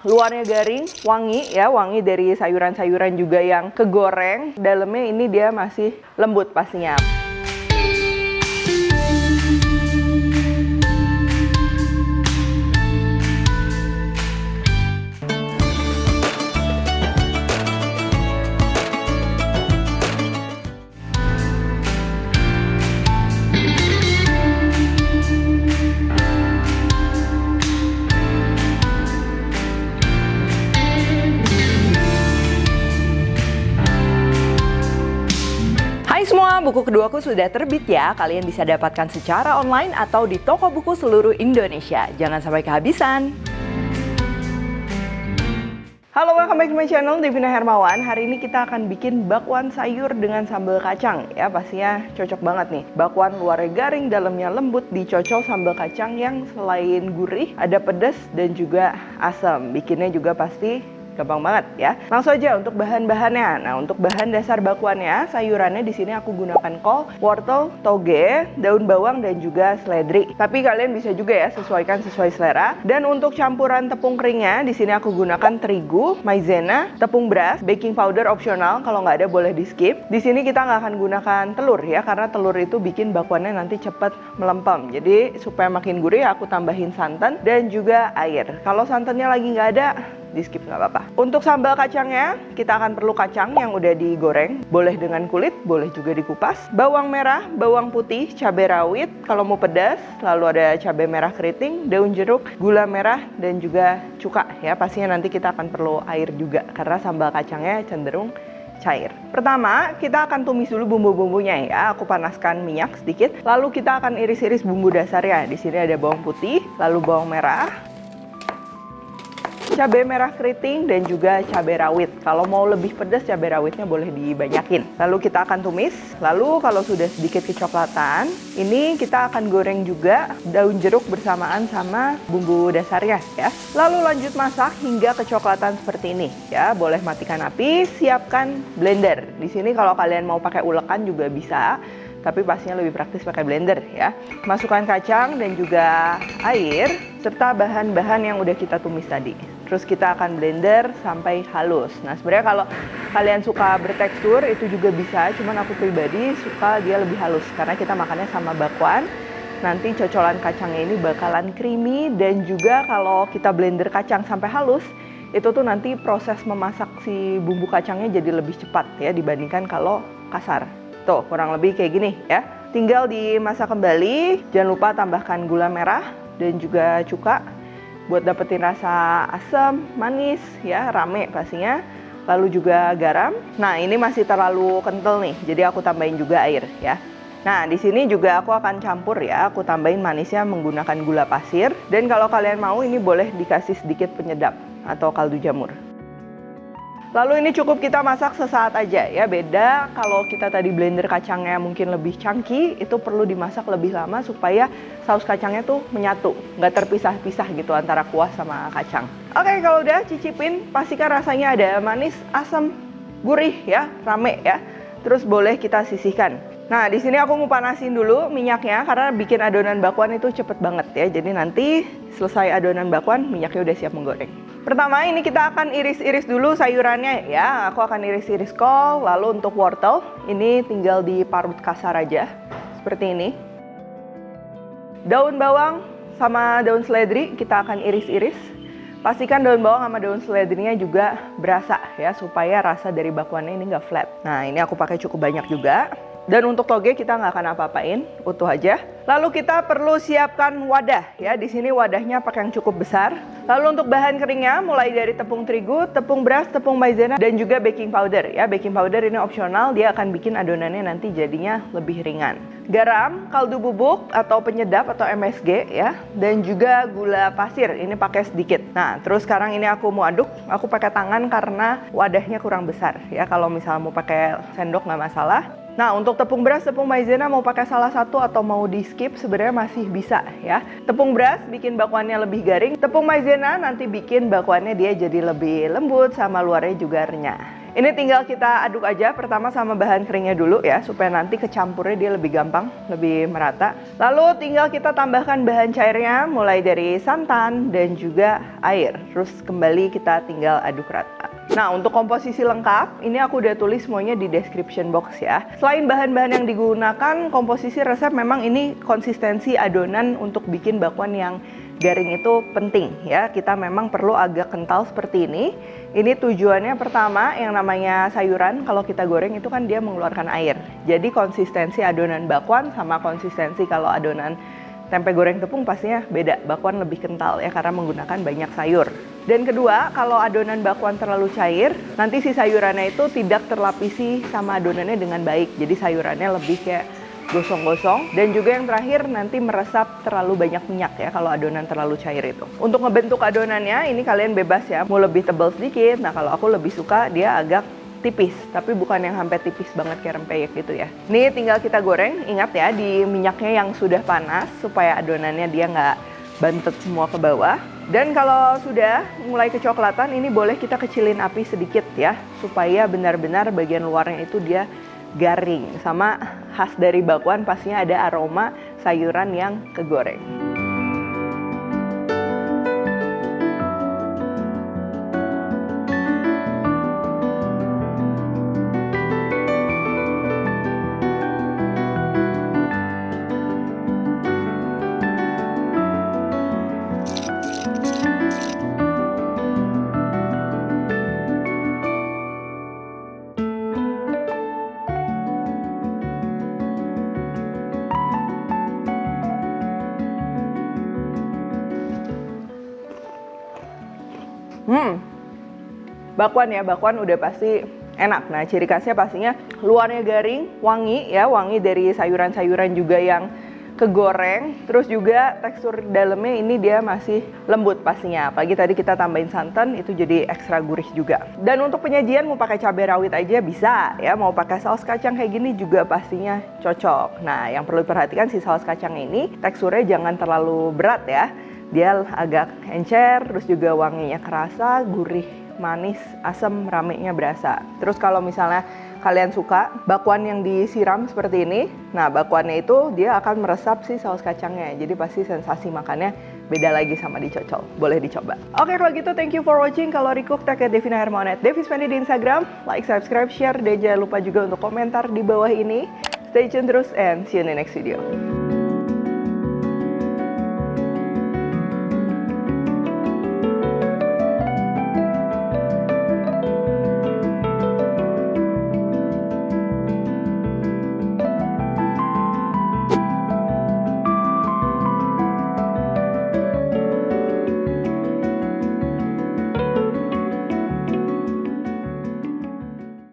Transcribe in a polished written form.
luarnya garing, wangi ya, wangi dari sayuran-sayuran juga yang kegoreng. Dalamnya ini dia masih lembut pastinya. Semua buku keduaku sudah terbit ya, kalian bisa dapatkan secara online atau di toko buku seluruh Indonesia. Jangan sampai kehabisan. Halo, welcome back to my channel, Devina Hermawan. Hari ini kita akan bikin bakwan sayur dengan sambal kacang. Ya, pastinya cocok banget nih. Bakwan luarnya garing, dalamnya lembut, dicocol sambal kacang yang selain gurih, ada pedas dan juga asam. Bikinnya juga pasti gampang banget ya. Langsung aja untuk bahan-bahannya. Nah, untuk bahan dasar bakwannya, sayurannya di sini aku gunakan kol, wortel, toge, daun bawang dan juga seledri. Tapi kalian bisa juga ya sesuaikan sesuai selera. Dan untuk campuran tepung keringnya, di sini aku gunakan terigu, maizena, tepung beras, baking powder opsional. Kalau nggak ada boleh di skip. Di sini kita nggak akan gunakan telur ya, karena telur itu bikin bakwannya nanti cepet melempem. Jadi supaya makin gurih, aku tambahin santan dan juga air. Kalau santannya lagi nggak ada, di skip nggak apa-apa. Untuk sambal kacangnya, kita akan perlu kacang yang udah digoreng, boleh dengan kulit, boleh juga dikupas, bawang merah, bawang putih, cabai rawit kalau mau pedas, lalu ada cabai merah keriting, daun jeruk, gula merah dan juga cuka ya. Pastinya nanti kita akan perlu air juga karena sambal kacangnya cenderung cair. Pertama, kita akan tumis dulu bumbu-bumbunya ya. Aku panaskan minyak sedikit, lalu kita akan iris-iris bumbu dasarnya. Di sini ada bawang putih, lalu bawang merah, cabai merah keriting dan juga cabai rawit. Kalau mau lebih pedas, cabai rawitnya boleh dibanyakin. Lalu kita akan tumis. Lalu kalau sudah sedikit kecoklatan, ini kita akan goreng juga daun jeruk bersamaan sama bumbu dasarnya ya. Lalu lanjut masak hingga kecoklatan seperti ini ya. Boleh matikan api, siapkan blender. Di sini kalau kalian mau pakai ulekan juga bisa, tapi pastinya lebih praktis pakai blender ya. Masukkan kacang dan juga air serta bahan-bahan yang udah kita tumis tadi. Terus kita akan blender sampai halus. Nah, sebenarnya kalau kalian suka bertekstur itu juga bisa, cuman aku pribadi suka dia lebih halus karena kita makannya sama bakwan. Nanti cocolan kacangnya ini bakalan creamy dan juga kalau kita blender kacang sampai halus, itu tuh nanti proses memasak si bumbu kacangnya jadi lebih cepat ya dibandingkan kalau kasar. Tuh, kurang lebih kayak gini ya. Tinggal dimasak kembali, jangan lupa tambahkan gula merah dan juga cuka buat dapetin rasa asam, manis ya, rame pastinya. Lalu juga garam. Nah, ini masih terlalu kental nih, jadi aku tambahin juga air ya. Nah, di sini juga aku akan campur ya, aku tambahin manisnya menggunakan gula pasir. Dan kalau kalian mau ini boleh dikasih sedikit penyedap atau kaldu jamur. Lalu ini cukup kita masak sesaat aja ya. Beda kalau kita tadi blender kacangnya mungkin lebih chunky, itu perlu dimasak lebih lama supaya saus kacangnya tuh menyatu, nggak terpisah-pisah gitu antara kuah sama kacang. Oke, kalau udah cicipin, pastikan rasanya ada manis, asam, gurih ya, rame ya. Terus boleh kita sisihkan. Nah, di sini aku mau panasin dulu minyaknya karena bikin adonan bakwan itu cepet banget ya. Jadi nanti selesai adonan bakwan, minyaknya udah siap menggoreng. Pertama ini kita akan iris-iris dulu sayurannya ya. Aku akan iris-iris kol, lalu untuk wortel ini tinggal diparut kasar aja seperti ini. Daun bawang sama daun seledri kita akan iris-iris. Pastikan daun bawang sama daun seledrinya juga berasa ya supaya rasa dari bakwannya ini nggak flat. Nah, ini aku pakai cukup banyak juga. Dan untuk toge kita nggak akan apa-apain, utuh aja. Lalu kita perlu siapkan wadah ya. Di sini wadahnya pakai yang cukup besar. Lalu untuk bahan keringnya mulai dari tepung terigu, tepung beras, tepung maizena dan juga baking powder ya. Baking powder ini opsional, dia akan bikin adonannya nanti jadinya lebih ringan. Garam, kaldu bubuk atau penyedap atau MSG ya, dan juga gula pasir. Ini pakai sedikit. Nah, terus sekarang ini aku mau aduk. Aku pakai tangan karena wadahnya kurang besar ya. Kalau misalnya mau pakai sendok nggak masalah. Nah, untuk tepung beras, tepung maizena mau pakai salah satu atau mau di skip sebenarnya masih bisa ya. Tepung beras bikin bakwannya lebih garing, tepung maizena nanti bikin bakwannya dia jadi lebih lembut sama luarnya juga renyah. Ini tinggal kita aduk aja pertama sama bahan keringnya dulu ya, supaya nanti kecampurnya dia lebih gampang, lebih merata. Lalu tinggal kita tambahkan bahan cairnya, mulai dari santan dan juga air. Terus kembali kita tinggal aduk rata. Nah, untuk komposisi lengkap, ini aku udah tulis semuanya di description box ya. Selain bahan-bahan yang digunakan, komposisi resep memang ini konsistensi adonan untuk bikin bakwan yang garing itu penting ya. Kita memang perlu agak kental seperti ini. Ini tujuannya pertama, yang namanya sayuran kalau kita goreng itu kan dia mengeluarkan air. Jadi konsistensi adonan bakwan sama konsistensi kalau adonan tempe goreng tepung pastinya beda. Bakwan lebih kental ya karena menggunakan banyak sayur. Dan kedua, kalau adonan bakwan terlalu cair, nanti si sayurannya itu tidak terlapisi sama adonannya dengan baik. Jadi sayurannya lebih kayak gosong-gosong. Dan juga yang terakhir, nanti meresap terlalu banyak minyak ya kalau adonan terlalu cair itu. Untuk ngebentuk adonannya, ini kalian bebas ya, mau lebih tebal sedikit. Nah, kalau aku lebih suka dia agak tipis, tapi bukan yang sampai tipis banget kayak rempeyek gitu ya. Ini tinggal kita goreng, ingat ya di minyaknya yang sudah panas supaya adonannya dia nggak bantet semua ke bawah. Dan kalau sudah mulai kecoklatan, ini boleh kita kecilin api sedikit ya, supaya benar-benar bagian luarnya itu dia garing. Sama khas dari bakwan pastinya ada aroma sayuran yang kegoreng. Bakwan ya, bakwan udah pasti enak. Nah, ciri khasnya pastinya luarnya garing, wangi ya, wangi dari sayuran-sayuran juga yang kegoreng. Terus juga tekstur dalamnya ini dia masih lembut pastinya. Apalagi tadi kita tambahin santan, itu jadi ekstra gurih juga. Dan untuk penyajian mau pakai cabai rawit aja bisa ya, mau pakai saus kacang kayak gini juga pastinya cocok. Nah, yang perlu diperhatikan si saus kacang ini teksturnya jangan terlalu berat ya. Dia agak encer, terus juga wanginya kerasa, gurih, manis, asam, ramenya berasa. Terus kalau misalnya kalian suka bakwan yang disiram seperti ini, nah bakwannya itu dia akan meresap si saus kacangnya. Jadi pasti sensasi makannya beda lagi sama dicocol. Boleh dicoba. Oke, kalau gitu thank you for watching. Kalau recook tag at Devina Hermawan @devispendi di Instagram. Like, subscribe, share, dan jangan lupa juga untuk komentar di bawah ini. Stay tune terus and see you in the next video.